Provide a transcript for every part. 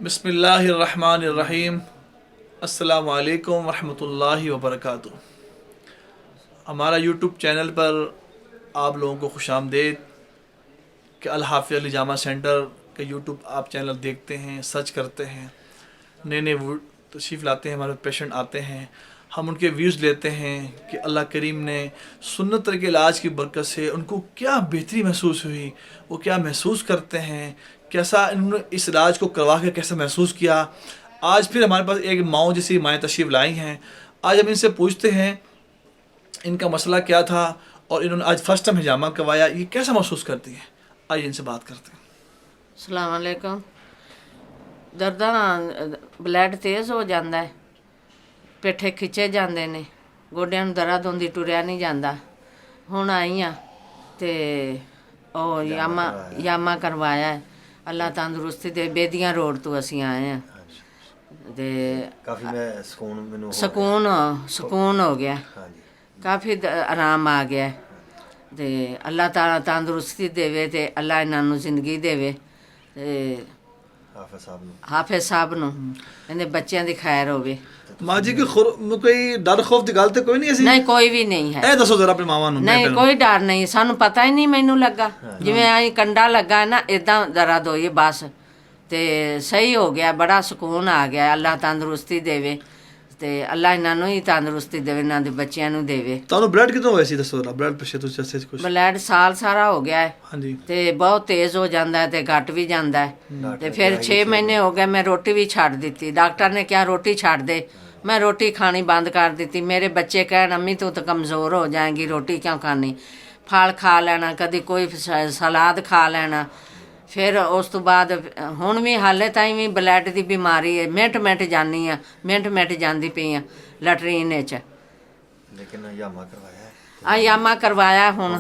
بسم اللہ الرحمن الرحیم. السلام علیکم ورحمۃ اللہ وبرکاتہ. ہمارا یوٹیوب چینل پر آپ لوگوں کو خوش آمدید کہ الحافظ علی جامع سینٹر کا یوٹیوب آپ چینل دیکھتے ہیں، سرچ کرتے ہیں، نئے نئے تشریف لاتے ہیں، ہمارے پیشنٹ آتے ہیں، ہم ان کے ویوز لیتے ہیں کہ اللہ کریم نے سنت طریقے علاج کی برکت سے ان کو کیا بہتری محسوس ہوئی، وہ کیا محسوس کرتے ہیں، کیسا انہوں نے اس علاج کو کروا کے کیسا محسوس کیا. آج پھر ہمارے پاس ایک ماؤں جیسی مائیں تشریف لائی ہیں. آج ہم ان سے پوچھتے ہیں ان کا مسئلہ کیا تھا اور انہوں نے آج فرسٹ ٹائم حجامہ کروایا، یہ کیسا محسوس کرتی ہیں. آئیے ان سے بات کرتے ہیں. السلام علیکم. ਦਰਦਾਂ ਬਲੱਡ ਤੇਜ਼ ਹੋ ਜਾਂਦਾ ਹੈ, ਪਿੱਠੇ ਖਿੱਚੇ ਜਾਂਦੇ ਨੇ, ਗੋਡਿਆਂ ਨੂੰ ਦਰਦ ਹੁੰਦੀ, ਟੁਰਿਆ ਨਹੀਂ ਜਾਂਦਾ. ਹੁਣ ਆਈ ਆ ਤੇ ਉਹ ਯਾਮਾ ਕਰਵਾਇਆ ਹੈ. ਅੱਲਾ ਤੰਦਰੁਸਤੀ ਦੇ. ਬੇਦੀਆਂ ਰੋਡ ਤੋਂ ਅਸੀਂ ਆਏ ਆ ਤੇ ਕਾਫੀ ਮੈਂ ਸਕੂਨ ਹੋ ਗਿਆ, ਕਾਫੀ ਆਰਾਮ ਆ ਗਿਆ ਤੇ ਅੱਲਾ ਤਾਲਾ ਤੰਦਰੁਸਤੀ ਦੇਵੇ ਤੇ ਅੱਲਾ ਇਹਨਾਂ ਨੂੰ ਜ਼ਿੰਦਗੀ ਦੇਵੇ ਤੇ ਹਾਫਿਜ਼ ਸਾਹਿਬ ਨੂੰ ਇਹਦੇ ਬੱਚਿਆਂ ਦੀ ਖੈਰ ਹੋਵੇ. ਮਾਂ ਜੀ ਕੋਈ ਡਰ ਖੌਫ ਦੀ ਗੱਲ ਤੇ ਕੋਈ ਨਹੀਂ ਸੀ? ਨਹੀਂ, ਕੋਈ ਵੀ ਨਹੀਂ ਹੈ. ਇਹ ਦੱਸੋ ਜ਼ਰਾ ਆਪਣੇ ਮਾਵਾਂ ਨੂੰ. ਨਹੀਂ, ਕੋਈ ਡਰ ਨਹੀਂ, ਸਾਨੂੰ ਪਤਾ ਹੀ ਨਹੀਂ. ਮੈਨੂੰ ਲੱਗਾ ਜਿਵੇਂ ਆਈ ਕੰਡਾ ਲੱਗਾ ਨਾ, ਇਦਾਂ ਦਰਦ ਹੋਈ ਬਸ ਤੇ ਸਹੀ ਹੋ ਗਿਆ. ਬੜਾ ਸਕੂਨ ਆ ਗਿਆ. ਅੱਲਾ ਤੰਦਰੁਸਤੀ ਦੇਵੇ ਤੇ ਅੱਲਾ ਇਹਨਾਂ ਨੂੰ ਹੀ ਤੰਦਰੁਸਤੀ ਦੇਵੇ, ਇਹਨਾਂ ਦੇ ਬੱਚਿਆਂ ਨੂੰ ਦੇਵੇ. ਤੁਹਾਨੂੰ ਬਲੱਡ ਕਿਦੋਂ ਹੋਇਆ ਸੀ ਦੱਸੋ ਜ਼ਰਾ. ਬਲੱਡ ਪ੍ਰੈਸ਼ਰ ਤੁਸੀਂ ਦੱਸੇ ਕੁਝ? ਬਲੱਡ ਸਾਲ ਸਾਰਾ ਹੋ ਗਿਆ ਹੈ ਹਾਂਜੀ. ਤੇ ਬਹੁਤ ਤੇਜ਼ ਹੋ ਜਾਂਦਾ ਹੈ ਤੇ ਘਟ ਵੀ ਜਾਂਦਾ ਹੈ ਤੇ ਫਿਰ 6 ਮਹੀਨੇ ਹੋ ਗਏ ਮੈਂ ਰੋਟੀ ਵੀ ਛੱਡ ਦਿੱਤੀ. ਡਾਕਟਰ ਨੇ ਕਿਹਾ ਰੋਟੀ ਛੱਡ ਦੇ. ਮੈਂ ਰੋਟੀ ਖਾਣੀ ਬੰਦ ਕਰ ਦਿੱਤੀ. ਮੇਰੇ ਬੱਚੇ ਕਹਿਣ ਅੰਮੀ ਤੂੰ ਤਾਂ ਕਮਜ਼ੋਰ ਹੋ ਜਾਏਂਗੀ, ਰੋਟੀ ਕਿਉਂ ਖਾਣੀ, ਫਲ ਖਾ ਲੈਣਾ, ਕਦੀ ਕੋਈ ਸਲਾਦ ਖਾ ਲੈਣਾ. ਫਿਰ ਉਸ ਤੋਂ ਬਾਅਦ ਹੁਣ ਵੀ ਹਾਲੇ ਤਾਈਂ ਵੀ ਬਲੱਡ ਦੀ ਬਿਮਾਰੀ ਹੈ. ਮਿੰਟ ਜਾਂਦੀ ਆ, ਮਿੰਟ ਜਾਂਦੀ ਪਈ ਆ ਲੈਟਰੀਨ ਵਿੱਚ. ਲੇਕਿਨ ਯਾਮਾ ਕਰਵਾਇਆ ਹੁਣ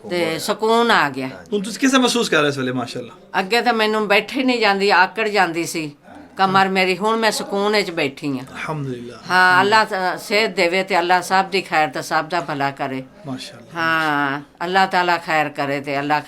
ਤੇ ਸਕੂਨ ਆ ਗਿਆ. ਹੁਣ ਤੁਸੀਂ ਕਿਵੇਂ ਮਹਿਸੂਸ ਕਰ ਰਹੇ ਇਸ ਵੇਲੇ? ਮਾਸ਼ਾਅੱਲਾ. ਅੱਗੇ ਤਾਂ ਮੈਨੂੰ ਬੈਠੀ ਨਹੀਂ ਜਾਂਦੀ, ਆਕੜ ਜਾਂਦੀ ਸੀ ਕਮਰ ਮੇਰੀ. ਹੁਣ ਮੈਂ ਸਕੂਨ ਵਿੱਚ ਬੈਠੀ ਹਾਂ. ਅਲਹਮਦੁਲਿਲਾ. ਹਾਂ, ਅੱਲਾ ਸਿਹਤ ਦੇਵੇ ਤੇ ਅੱਲਾ ਸਭ ਦੀ ਖੈਰ ਤੇ ਸਭ ਦਾ ਭਲਾ ਕਰੇ. ਮਾਸ਼ਾਅੱਲਾ. ਹਾਂ, ਅੱਲਾ ਤਾਲਾ ਖੈਰ ਕਰੇ ਤੇ ਅੱਲਾ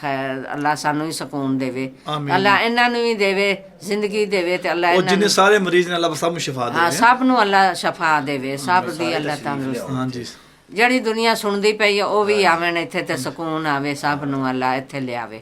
ਸਾਨੂੰ ਵੀ ਸਕੂਨ ਦੇਵੇ. ਆਮੀਨ. ਅੱਲਾ ਇਹਨਾਂ ਨੂੰ ਵੀ ਦੇਵੇ, ਜ਼ਿੰਦਗੀ ਦੇਵੇ ਤੇ ਅੱਲਾ ਉਹ ਇਹਨਾਂ ਜਿੰਨੇ ਨੂੰ ਸਾਰੇ ਮਰੀਜ਼ ਨੇ ਅੱਲਾ ਸਭ ਨੂੰ ਸ਼ਿਫਾ ਹਾਂ ਦੇਵੇ. ਸਭ ਨੂੰ ਅੱਲਾ ਸ਼ਫਾ ਦੇਵੇ, ਸਭ ਦੀ ਅੱਲਾ ਤੰਦਰੁਸਤੀ. ਹਾਂਜੀ. ਜਿਹੜੀ ਦੁਨੀਆ ਸੁਣਦੀ ਪਈ ਹੈ ਉਹ ਵੀ ਆਵਣ ਇੱਥੇ ਤੇ ਸਕੂਨ ਆਵੇ, ਸਭ ਨੂੰ ਅੱਲਾ ਇੱਥੇ ਲਿਆਵੇ.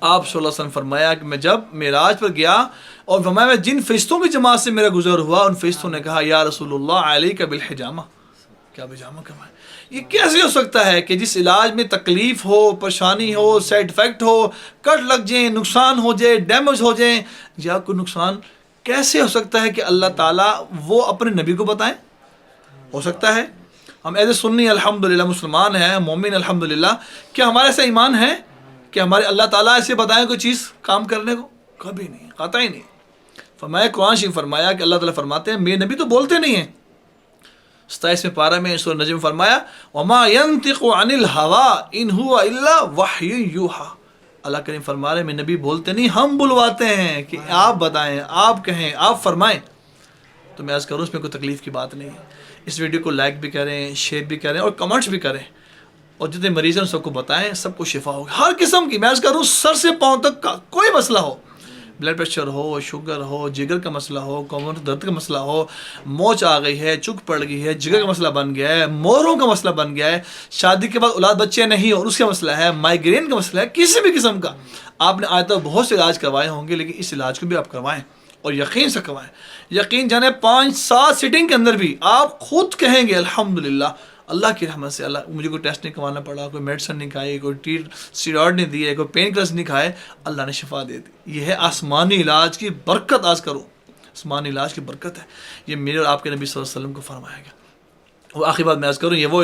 آپ صلی اللہ علیہ وسلم فرمایا کہ میں جب معراج پر گیا اور فرمایا میں جن فرشتوں کی جماعت سے میرا گزر ہوا، ان فرشتوں نے کہا یا رسول اللہ علیک بالحجامہ، کیا بجامہ کروایں؟ یہ کیسے ہو سکتا ہے کہ جس علاج میں تکلیف ہو، پریشانی ہو، سائیڈ افیکٹ ہو، کٹ لگ جائیں، نقصان ہو جائے، ڈیمیج ہو جائیں یا کوئی نقصان، کیسے ہو سکتا ہے کہ اللہ تعالیٰ وہ اپنے نبی کو بتائیں؟ ہو سکتا ہے؟ ہم ایسے سنی الحمدللہ مسلمان ہیں، مومن الحمدللہ، کیا ہمارا ایسا ایمان ہے کہ ہمارے اللہ تعالیٰ ایسے بتائیں کوئی چیز کام کرنے کو؟ کبھی نہیں، قطعی نہیں۔ فرمایا قرآن شریف فرمایا کہ اللہ تعالیٰ فرماتے ہیں میرے نبی تو بولتے نہیں ہیں۔ 27ویں پارہ میں سورہ نجم فرمایا وما ينطق عن الهوى ان هو الا وحی یوحى، اللہ کریم فرما رہے ہیں میرے نبی بولتے نہیں، ہم بلواتے ہیں کہ آپ بتائیں، آپ کہیں، آپ فرمائیں۔ تو میں عرض کروں اس میں کوئی تکلیف کی بات نہیں ہے۔ اس ویڈیو کو لائک بھی کریں، شیئر بھی کریں اور کمنٹس بھی کریں، اور جتنے مریض ہیں سب کو بتائیں، سب کو شفا ہوگی ہر قسم کی۔ میں عرض کروں سر سے پاؤں تک کا کوئی مسئلہ ہو، بلڈ پریشر ہو، شوگر ہو، جگر کا مسئلہ ہو، کمر درد کا مسئلہ ہو، موچ آ گئی ہے، چک پڑ گئی ہے، جگر کا مسئلہ بن گیا ہے، موروں کا مسئلہ بن گیا ہے، شادی کے بعد اولاد بچے نہیں اور اس کا مسئلہ ہے، مائیگرین کا مسئلہ ہے، کسی بھی قسم کا، آپ نے آج تک بہت سے علاج کروائے ہوں گے لیکن اس علاج کو بھی آپ کروائیں اور یقین سے کروائیں۔ یقین جانے 5-7 سیٹنگ کے اندر بھی آپ خود کہیں گے الحمدللہ اللہ کی رحمت سے، اللہ مجھے کوئی ٹیسٹ نہیں کروانا پڑا، کوئی میڈیسن نہیں کھائی، کوئی اسٹیرائڈ نہیں دیے، کوئی پین کلرز نہیں کھائے، اللہ نے شفا دے دی۔ یہ ہے آسمانی علاج کی برکت، آج کرو آسمانی علاج کی برکت ہے، یہ میرے اور آپ کے نبی صلی اللہ علیہ وسلم کو فرمایا گیا۔ وہ آخری بات میں عرض کروں، یہ وہ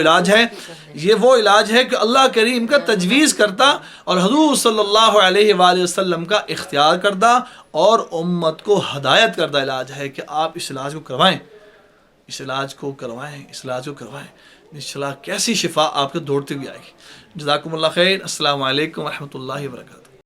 علاج ہے کہ اللہ کریم کا تجویز کرتا اور حضور صلی اللہ علیہ وآلہ وسلم کا اختیار کردہ اور امت کو ہدایت کردہ علاج ہے کہ آپ اس علاج کو کروائیں، اس علاج کو کروائیں، انشاءاللہ کیسی شفا آپ کو دوڑتے ہوئے آئے گی۔ جزاکم اللہ خیر، السلام علیکم ورحمۃ اللہ وبرکاتہ۔